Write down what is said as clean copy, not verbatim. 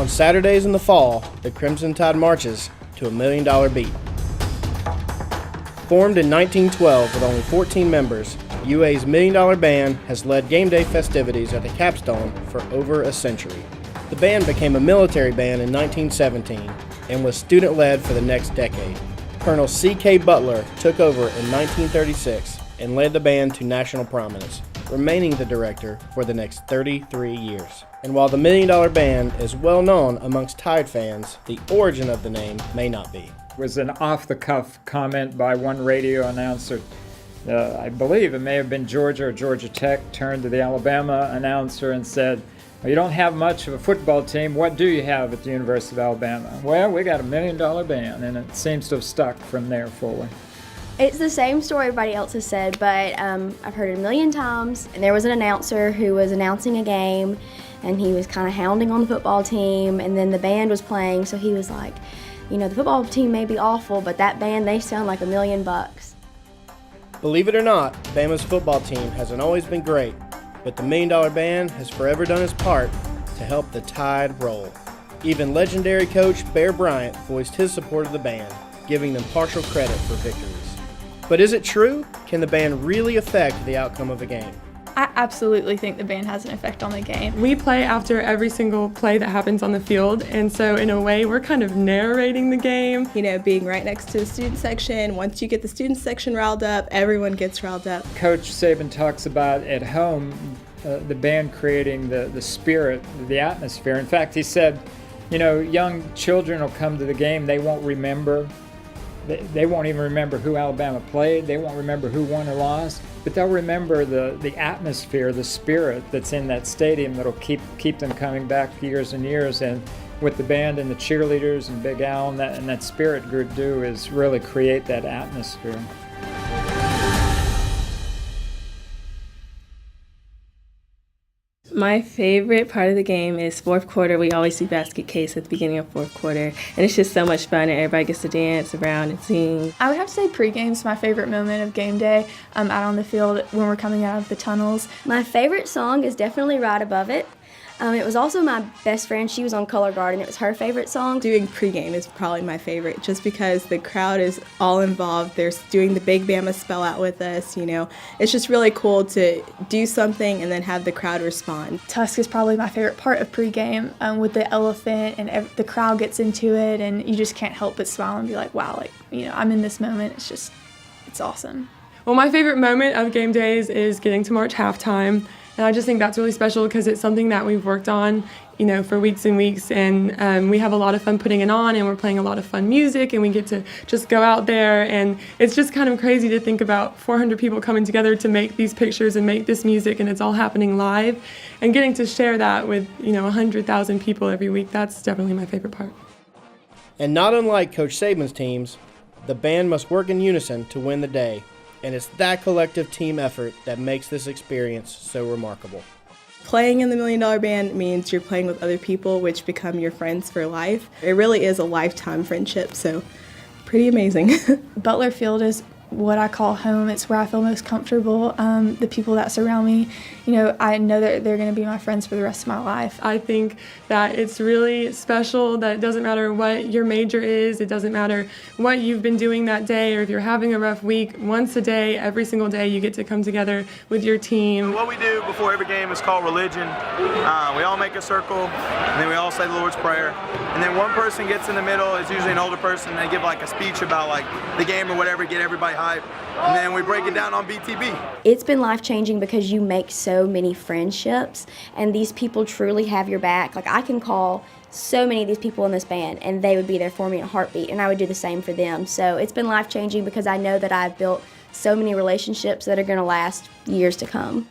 On Saturdays in the fall, the Crimson Tide marches to $1 Million Beat. Formed in 1912 with only 14 members, UA's $1 Million Band has led game day festivities at the Capstone for over a century. The band became a military band in 1917 and was student-led for the next decade. Colonel C.K. Butler took over in 1936 and led the band to national prominence, remaining the director for the next 33 years. And while the $1 Million Band is well known amongst Tide fans, the origin of the name may not be. It was an off-the-cuff comment by one radio announcer. I believe it may have been Georgia or Georgia Tech, turned to the Alabama announcer and said, "Well, you don't have much of a football team. What do you have at the University of Alabama?" "Well, we got a $1 Million Band," and it seems to have stuck from there forward. It's the same story everybody else has said, but I've heard it a million times. And there was an announcer who was announcing a game, and he was kind of hounding on the football team, and then the band was playing, so he was like, you know, the football team may be awful, but that band, they sound like $1 million. Believe it or not, Bama's football team hasn't always been great, but the $1 Million Band has forever done its part to help the Tide roll. Even legendary coach Bear Bryant voiced his support of the band, giving them partial credit for victories. But is it true? Can the band really affect the outcome of a game? I absolutely think the band has an effect on the game. We play after every single play that happens on the field, and so in a way we're kind of narrating the game. You know, being right next to the student section, once you get the student section riled up, everyone gets riled up. Coach Saban talks about at home the band creating the spirit, the atmosphere. In fact, he said, you know, young children will come to the game, they won't remember. They won't even remember who Alabama played. They won't remember who won or lost. But they'll remember the atmosphere, the spirit that's in that stadium that'll keep them coming back years and years. And what the band and the cheerleaders and Big Al and that spirit group do is really create that atmosphere. My favorite part of the game is fourth quarter. We always do basket case at the beginning of fourth quarter, and it's just so much fun, and everybody gets to dance around and sing. I would have to say pre-game's my favorite moment of game day, out on the field when we're coming out of the tunnels. My favorite song is definitely Right Above It. It was also my best friend. She was on Color Guard, and it was her favorite song. Doing pregame is probably my favorite, just because the crowd is all involved. They're doing the Big Bama spell out with us, you know. It's just really cool to do something and then have the crowd respond. Tusk is probably my favorite part of pregame, with the elephant, and the crowd gets into it, and you just can't help but smile and be like, wow, like, you know, I'm in this moment. It's awesome. Well, my favorite moment of game days is getting to march halftime. And I just think that's really special because it's something that we've worked on, you know, for weeks and weeks. And we have a lot of fun putting it on, and we're playing a lot of fun music, and we get to just go out there. And it's just kind of crazy to think about 400 people coming together to make these pictures and make this music, and it's all happening live. And getting to share that with, you know, 100,000 people every week, that's definitely my favorite part. And not unlike Coach Saban's teams, the band must work in unison to win the day. And it's that collective team effort that makes this experience so remarkable. Playing in the $1 Million Band means you're playing with other people, which become your friends for life. It really is a lifetime friendship, so pretty amazing. Butler Field is what I call home. It's where I feel most comfortable. The people that surround me, you know, I know that they're going to be my friends for the rest of my life. I think that it's really special that it doesn't matter what your major is, it doesn't matter what you've been doing that day, or if you're having a rough week, once a day, every single day, you get to come together with your team. What we do before every game is called religion. We all make a circle, and then we all say the Lord's Prayer. And then one person gets in the middle, it's usually an older person, and they give like a speech about like the game or whatever, get everybody hype. And then we break it down on BTB. It's been life-changing because you make so many friendships, and these people truly have your back. Like, I can call so many of these people in this band, and they would be there for me in a heartbeat, and I would do the same for them. So it's been life-changing because I know that I've built so many relationships that are going to last years to come.